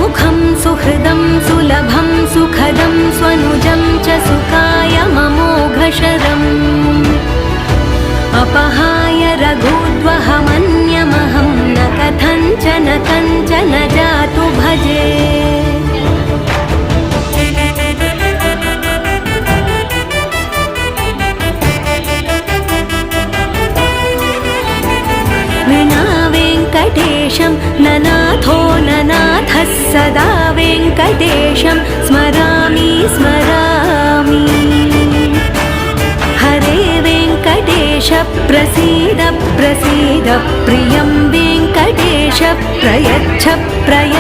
सुमुखं सुहृदं सुलभं सुखदं स्वनुजं च सुखाय ममोघशरम् अपहाय रघुद्वहमन्यमहं न कथञ्चन कञ्चन जातु भजे वेङ्कटेशं ननाथो ननाथः सदा वेङ्कटेशं स्मरामि स्मरामि हरे वेङ्कटेश प्रसीद प्रसीद प्रियं वेङ्कटेश प्रयच्छ प्रयच्छ